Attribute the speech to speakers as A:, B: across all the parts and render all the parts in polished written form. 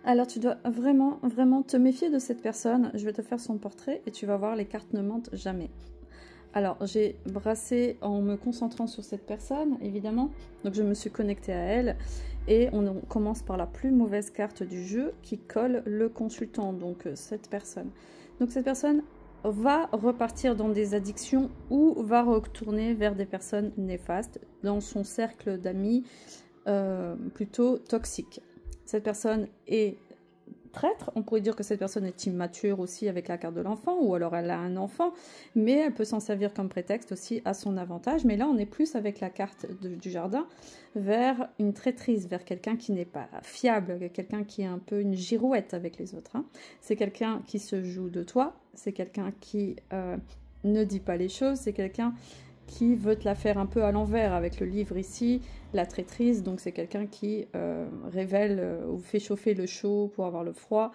A: Alors tu dois vraiment, vraiment te méfier de cette personne. Je vais te faire son portrait et tu vas voir, les cartes ne mentent jamais. Alors j'ai brassé en me concentrant sur cette personne, évidemment. Donc je me suis connectée à elle. Et on commence par la plus mauvaise carte du jeu qui colle le consultant, donc cette personne. Donc cette personne va repartir dans des addictions ou va retourner vers des personnes néfastes dans son cercle d'amis plutôt toxique. Cette personne est traître, on pourrait dire que cette personne est immature aussi avec la carte de l'enfant, ou alors elle a un enfant, mais elle peut s'en servir comme prétexte aussi à son avantage. Mais là on est plus avec la carte du jardin vers une traîtrise, vers quelqu'un qui n'est pas fiable, quelqu'un qui est un peu une girouette avec les autres, hein. C'est quelqu'un qui se joue de toi, c'est quelqu'un qui ne dit pas les choses, c'est quelqu'un qui veut te la faire un peu à l'envers avec le livre ici, la traîtrise. Donc c'est quelqu'un qui révèle ou fait chauffer le chaud pour avoir le froid.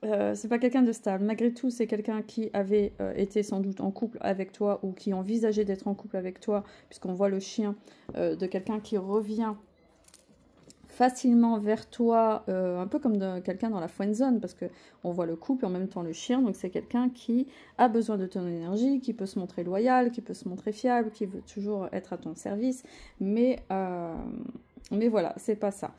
A: C'est pas quelqu'un de stable. Malgré tout, c'est quelqu'un qui avait été sans doute en couple avec toi ou qui envisageait d'être en couple avec toi, puisqu'on voit le chien de quelqu'un qui revient facilement vers toi, un peu comme quelqu'un dans la friend zone, parce que on voit le couple et en même temps le chien. Donc c'est quelqu'un qui a besoin de ton énergie, qui peut se montrer loyal, qui peut se montrer fiable, qui veut toujours être à ton service, mais voilà, c'est pas ça.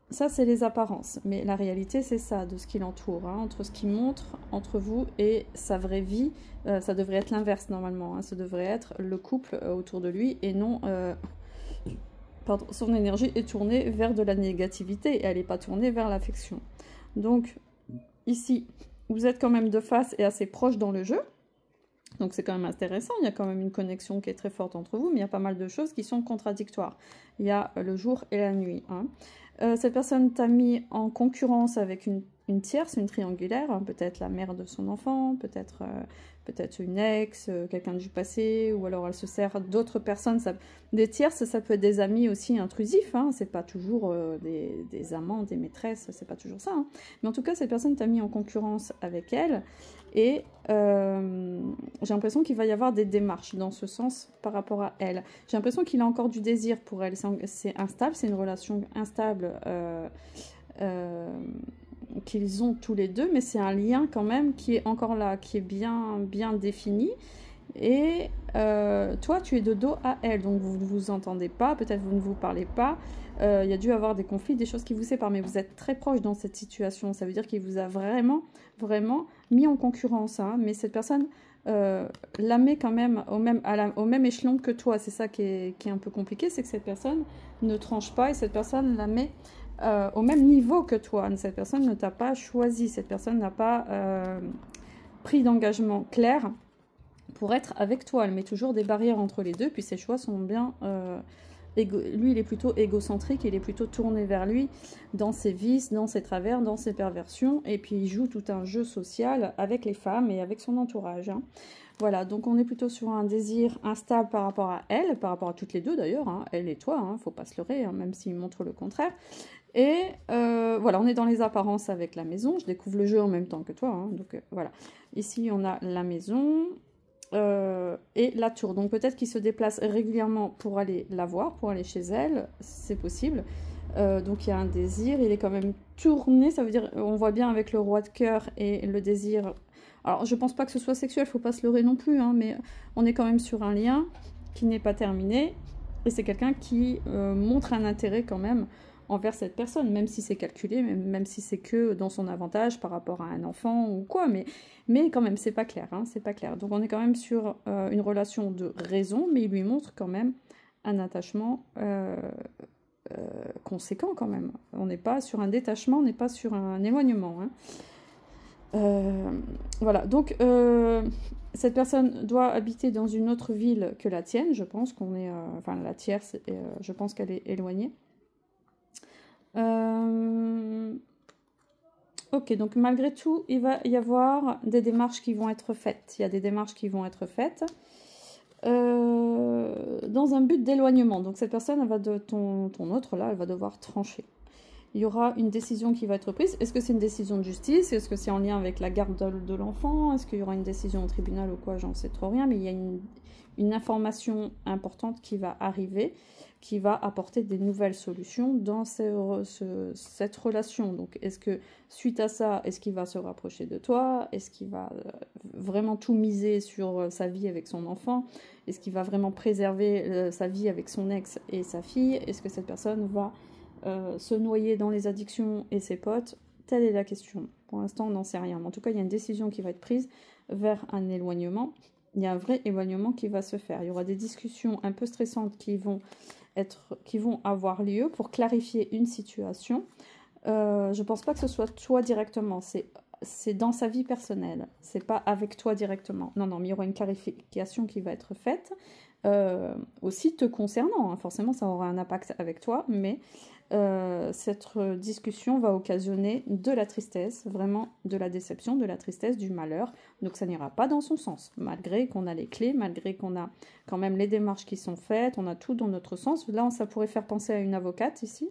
A: Ça, c'est les apparences, mais la réalité, c'est ça, de ce qui l'entoure, hein, entre ce qui montre entre vous et sa vraie vie. Ça devrait être l'inverse, normalement, hein, ça devrait être le couple autour de lui, et non... Pardon, son énergie est tournée vers de la négativité, et elle n'est pas tournée vers l'affection. Donc, ici, vous êtes quand même de face et assez proche dans le jeu. Donc c'est quand même intéressant, il y a quand même une connexion qui est très forte entre vous, mais il y a pas mal de choses qui sont contradictoires. Il y a le jour et la nuit, hein. Cette personne t'a mis en concurrence avec une tierce, une triangulaire, hein, peut-être la mère de son enfant, peut-être une ex, quelqu'un du passé, ou alors elle se sert d'autres personnes. Des tierces, ça peut être des amis aussi intrusifs, hein, c'est pas toujours des amants, des maîtresses, c'est pas toujours ça, hein. Mais en tout cas, cette personne t'a mis en concurrence avec elle, et j'ai l'impression qu'il va y avoir des démarches dans ce sens par rapport à elle. J'ai l'impression qu'il a encore du désir pour elle. C'est instable, c'est une relation instable qu'ils ont tous les deux, mais c'est un lien quand même qui est encore là, qui est bien défini. Et toi, tu es de dos à elle, donc vous ne vous entendez pas, peut-être vous ne vous parlez pas. Il y a dû avoir des conflits, des choses qui vous séparent, mais vous êtes très proche dans cette situation. Ça veut dire qu'il vous a vraiment mis en concurrence, hein. Mais cette personne la met quand même au même échelon que toi. C'est ça qui est un peu compliqué, c'est que cette personne ne tranche pas, et cette personne la met au même niveau que toi. Cette personne ne t'a pas choisi, cette personne n'a pas pris d'engagement clair pour être avec toi. Elle met toujours des barrières entre les deux, puis ses choix sont bien... lui, il est plutôt égocentrique, il est plutôt tourné vers lui, dans ses vices, dans ses travers, dans ses perversions, et puis il joue tout un jeu social avec les femmes et avec son entourage, hein. Voilà, donc on est plutôt sur un désir instable par rapport à elle, par rapport à toutes les deux d'ailleurs, hein, elle et toi, hein, faut pas se leurrer, hein, même s'il montre le contraire. Et voilà, on est dans les apparences avec la maison. Je découvre le jeu en même temps que toi, hein, donc voilà. Ici, on a la maison et la tour. Donc peut-être qu'il se déplace régulièrement pour aller la voir, pour aller chez elle, c'est possible. Donc il y a un désir, il est quand même tourné, ça veut dire, on voit bien avec le roi de cœur et le désir. Alors je pense pas que ce soit sexuel, faut pas se leurrer non plus, hein, mais on est quand même sur un lien qui n'est pas terminé, et c'est quelqu'un qui montre un intérêt quand même envers cette personne, même si c'est calculé, même si c'est que dans son avantage par rapport à un enfant ou quoi, mais quand même, c'est pas clair, hein, c'est pas clair. Donc on est quand même sur une relation de raison, mais il lui montre quand même un attachement conséquent quand même. On n'est pas sur un détachement, on n'est pas sur un éloignement, hein. Voilà, donc cette personne doit habiter dans une autre ville que la tienne, je pense qu'on est... enfin, la tierce, je pense qu'elle est éloignée. Ok, donc malgré tout, il va y avoir des démarches qui vont être faites. Il y a des démarches qui vont être faites dans un but d'éloignement. Donc cette personne, elle va ton autre là, elle va devoir trancher. Il y aura une décision qui va être prise. Est-ce que c'est une décision de justice? Est-ce que c'est en lien avec la garde de l'enfant? Est-ce qu'il y aura une décision au tribunal ou quoi? J'en sais trop rien, mais il y a une information importante qui va arriver. qui va apporter des nouvelles solutions dans cette relation. Donc, est-ce que suite à ça, est-ce qu'il va se rapprocher de toi? Est-ce qu'il va vraiment tout miser sur sa vie avec son enfant? Est-ce qu'il va vraiment préserver sa vie avec son ex et sa fille? Est-ce que cette personne va se noyer dans les addictions et ses potes? Telle est la question. Pour l'instant, on n'en sait rien. Mais en tout cas, il y a une décision qui va être prise vers un éloignement. Il y a un vrai éloignement qui va se faire. Il y aura des discussions un peu stressantes qui vont avoir lieu pour clarifier une situation. Je ne pense pas que ce soit toi directement. C'est dans sa vie personnelle. C'est pas avec toi directement. Non, non, mais il y aura une clarification qui va être faite. Aussi te concernant. Hein. Forcément, ça aura un impact avec toi, mais cette discussion va occasionner de la tristesse, vraiment de la déception, de la tristesse, du malheur. Donc ça n'ira pas dans son sens, malgré qu'on a les clés, malgré qu'on a quand même les démarches qui sont faites, on a tout dans notre sens. Là, ça pourrait faire penser à une avocate ici,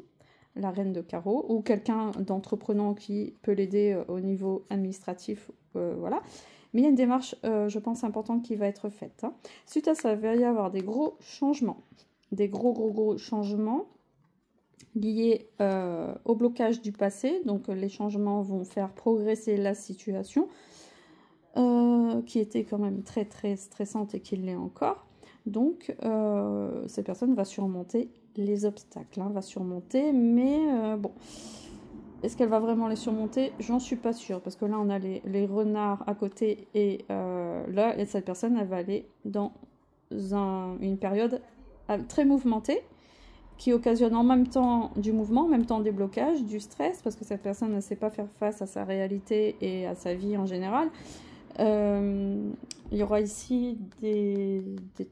A: la reine de carreau, ou quelqu'un d'entreprenant qui peut l'aider au niveau administratif, voilà. Mais il y a une démarche, je pense, importante qui va être faite. Hein. Suite à ça, il va y avoir des gros changements, des gros changements liés au blocage du passé. Donc les changements vont faire progresser la situation, qui était quand même très très stressante et qui l'est encore. Donc cette personne va surmonter les obstacles, hein, va surmonter, mais bon... Est-ce qu'elle va vraiment les surmonter? J'en suis pas sûre, parce que là, on a les renards à côté, et là, cette personne, elle va aller dans une période très mouvementée, qui occasionne en même temps du mouvement, en même temps des blocages, du stress, parce que cette personne ne sait pas faire face à sa réalité et à sa vie en général. Il y aura ici des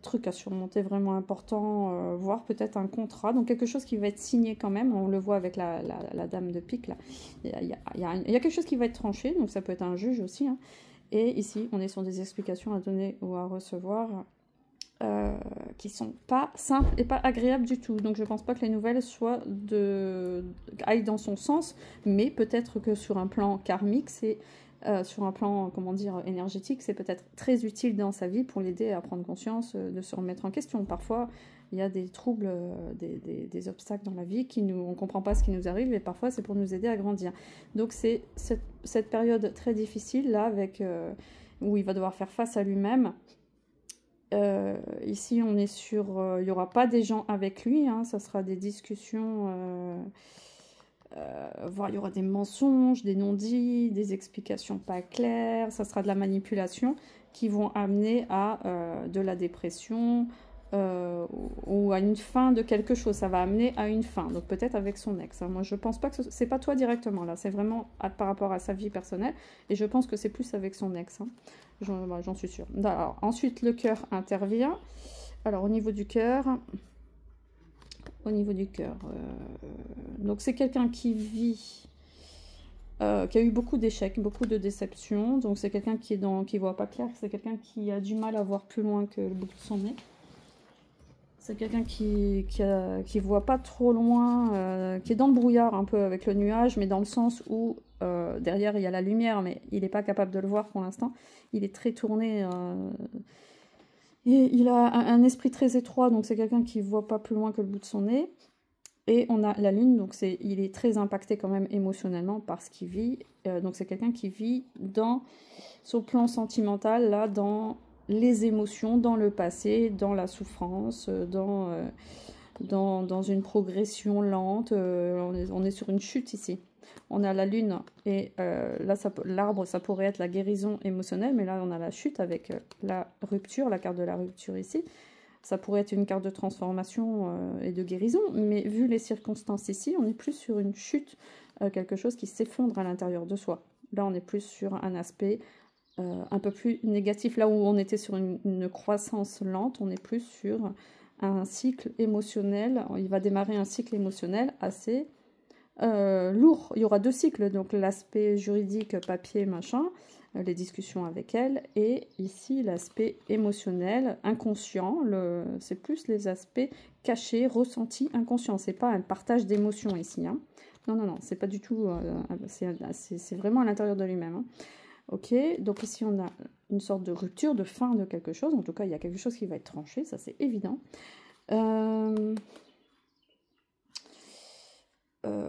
A: trucs à surmonter vraiment importants, voire peut-être un contrat, donc quelque chose qui va être signé quand même. On le voit avec la dame de pique là. Il y a quelque chose qui va être tranché, donc ça peut être un juge aussi, hein. Et ici on est sur des explications à donner ou à recevoir qui sont pas simples et pas agréables du tout. Donc je pense pas que les nouvelles aillent dans son sens, mais peut-être que sur un plan karmique, c'est sur un plan, comment dire, énergétique, c'est peut-être très utile dans sa vie pour l'aider à prendre conscience, de se remettre en question. Parfois, il y a des troubles, des obstacles dans la vie, on ne comprend pas ce qui nous arrive, et parfois c'est pour nous aider à grandir. Donc c'est cette période très difficile, là, où il va devoir faire face à lui-même. Ici, on est sur... il n'y aura pas des gens avec lui, hein, ça sera des discussions... voire il y aura des mensonges, des non-dits, des explications pas claires, ça sera de la manipulation qui vont amener à de la dépression ou à une fin de quelque chose. Ça va amener à une fin, donc peut-être avec son ex. Hein. Moi, je pense pas que c'est pas toi directement là, c'est vraiment par rapport à sa vie personnelle, et je pense que c'est plus avec son ex. Hein. J'en suis sûre. Alors, ensuite, le cœur intervient. Alors, au niveau du cœur... donc c'est quelqu'un qui vit, qui a eu beaucoup d'échecs, beaucoup de déceptions. Donc c'est quelqu'un qui voit pas clair, c'est quelqu'un qui a du mal à voir plus loin que le bout de son nez. C'est quelqu'un qui voit pas trop loin, qui est dans le brouillard un peu avec le nuage, mais dans le sens où derrière il y a la lumière, mais il n'est pas capable de le voir pour l'instant. Il est très tourné... Et il a un esprit très étroit, donc c'est quelqu'un qui ne voit pas plus loin que le bout de son nez. Et on a la lune, donc il est très impacté quand même émotionnellement par ce qu'il vit. Donc c'est quelqu'un qui vit sur le plan sentimental, là, dans les émotions, dans le passé, dans la souffrance, dans une progression lente. On est sur une chute ici. On a la lune et là, l'arbre, ça pourrait être la guérison émotionnelle, mais là, on a la chute avec la rupture, la carte de la rupture ici. Ça pourrait être une carte de transformation et de guérison, mais vu les circonstances ici, on est plus sur une chute, quelque chose qui s'effondre à l'intérieur de soi. Là, on est plus sur un aspect un peu plus négatif. Là où on était sur une croissance lente, on est plus sur un cycle émotionnel. Il va démarrer un cycle émotionnel assez... lourd. Il y aura deux cycles, donc l'aspect juridique, papier, machin, les discussions avec elle, et ici l'aspect émotionnel, inconscient, c'est plus les aspects cachés, ressentis, inconscients. C'est pas un partage d'émotions ici. Hein. Non, c'est pas du tout, c'est vraiment à l'intérieur de lui-même. Hein. Ok, donc ici on a une sorte de rupture, de fin de quelque chose. En tout cas, il y a quelque chose qui va être tranché, ça c'est évident.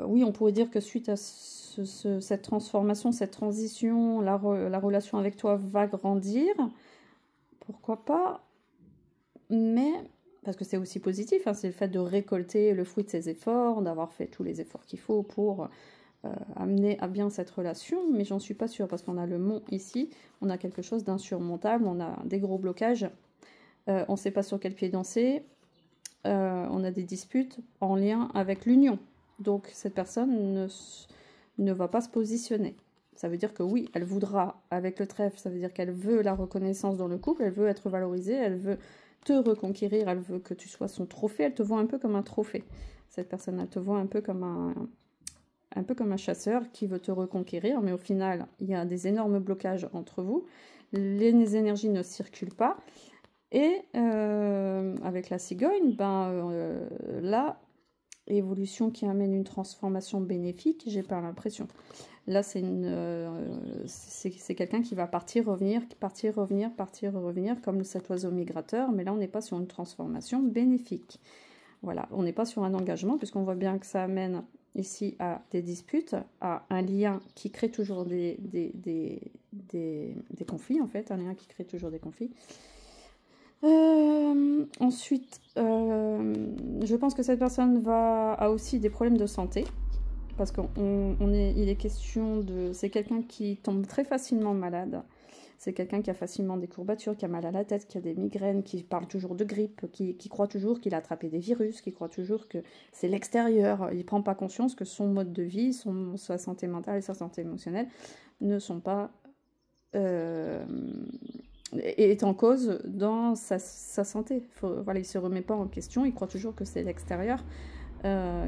A: oui, on pourrait dire que suite à cette transformation, cette transition, la relation avec toi va grandir. Pourquoi pas? Mais, parce que c'est aussi positif, hein, c'est le fait de récolter le fruit de ses efforts, d'avoir fait tous les efforts qu'il faut pour amener à bien cette relation, mais j'en suis pas sûre, parce qu'on a le mont ici, on a quelque chose d'insurmontable, on a des gros blocages, on ne sait pas sur quel pied danser, on a des disputes en lien avec l'union. Donc cette personne ne va pas se positionner. Ça veut dire que oui, elle voudra, avec le trèfle, ça veut dire qu'elle veut la reconnaissance dans le couple, elle veut être valorisée, elle veut te reconquérir, elle veut que tu sois son trophée, elle te voit un peu comme un trophée. Cette personne, elle te voit un peu comme un chasseur qui veut te reconquérir, mais au final, il y a des énormes blocages entre vous, les énergies ne circulent pas, et avec la cigogne, là, évolution qui amène une transformation bénéfique, j'ai pas l'impression. Là, c'est quelqu'un qui va partir, revenir, partir, revenir, partir, revenir, comme cet oiseau migrateur, mais là, on n'est pas sur une transformation bénéfique. Voilà, on n'est pas sur un engagement, puisqu'on voit bien que ça amène ici à des disputes, à un lien qui crée toujours des conflits, en fait, un lien qui crée toujours des conflits. Ensuite, je pense que cette personne a aussi des problèmes de santé, parce il est question de... C'est quelqu'un qui tombe très facilement malade, c'est quelqu'un qui a facilement des courbatures, qui a mal à la tête, qui a des migraines, qui parle toujours de grippe, qui croit toujours qu'il a attrapé des virus, qui croit toujours que c'est l'extérieur. Il ne prend pas conscience que son mode de vie, sa santé mentale et sa santé émotionnelle ne sont pas... est en cause dans sa santé. Voilà, il ne se remet pas en question, il croit toujours que c'est l'extérieur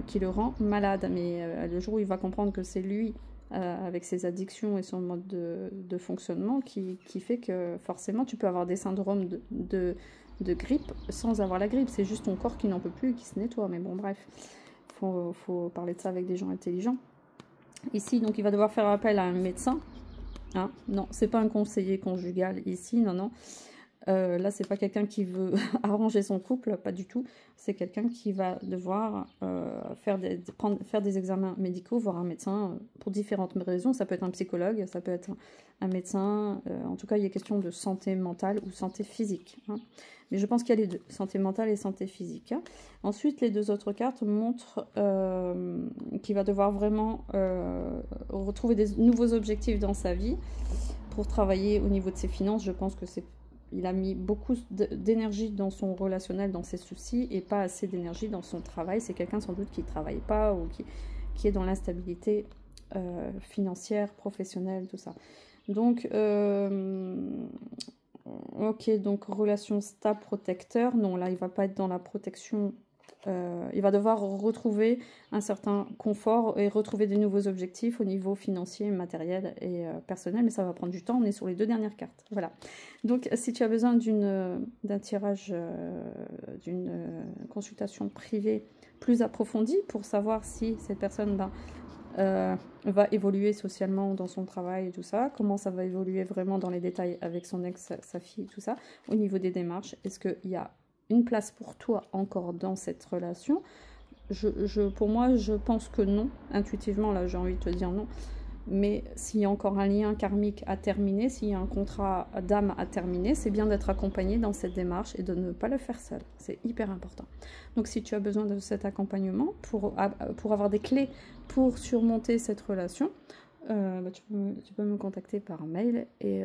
A: qui le rend malade. Mais le jour où il va comprendre que c'est lui, avec ses addictions et son mode de fonctionnement, qui fait que forcément tu peux avoir des syndromes de grippe sans avoir la grippe. C'est juste ton corps qui n'en peut plus et qui se nettoie. Mais bon, bref, faut parler de ça avec des gens intelligents. Ici, donc, il va devoir faire appel à un médecin. Hein, non, c'est pas un conseiller conjugal ici, non, non. Là, c'est pas quelqu'un qui veut arranger son couple, pas du tout. C'est quelqu'un qui va devoir faire des examens médicaux, voir un médecin pour différentes raisons. Ça peut être un psychologue, ça peut être un médecin. En tout cas, il y a question de santé mentale ou santé physique. Hein. Mais je pense qu'il y a les deux, santé mentale et santé physique. Hein. Ensuite, les deux autres cartes montrent qu'il va devoir vraiment retrouver des nouveaux objectifs dans sa vie pour travailler au niveau de ses finances. Je pense que il a mis beaucoup d'énergie dans son relationnel, dans ses soucis, et pas assez d'énergie dans son travail. C'est quelqu'un sans doute qui ne travaille pas ou qui est dans l'instabilité financière, professionnelle, tout ça. Donc, ok, donc relation stable, protecteur. Non, là, il ne va pas être dans la protection. Il va devoir retrouver un certain confort et retrouver des nouveaux objectifs au niveau financier, matériel et personnel, mais ça va prendre du temps. On est sur les deux dernières cartes. Voilà. Donc, si tu as besoin d'un tirage, d'une consultation privée plus approfondie pour savoir si cette personne va évoluer socialement dans son travail et tout ça, comment ça va évoluer vraiment dans les détails avec son ex, sa fille, tout ça, au niveau des démarches, est-ce qu'il y a une place pour toi encore dans cette relation? Pour moi, je pense que non. Intuitivement, là, j'ai envie de te dire non. Mais s'il y a encore un lien karmique à terminer, s'il y a un contrat d'âme à terminer, c'est bien d'être accompagné dans cette démarche et de ne pas le faire seul. C'est hyper important. Donc, si tu as besoin de cet accompagnement pour avoir des clés pour surmonter cette relation, tu peux me contacter par mail et...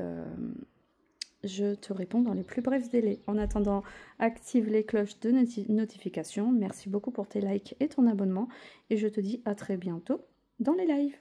A: je te réponds dans les plus brefs délais. En attendant, active les cloches de notification. Merci beaucoup pour tes likes et ton abonnement. Et je te dis à très bientôt dans les lives.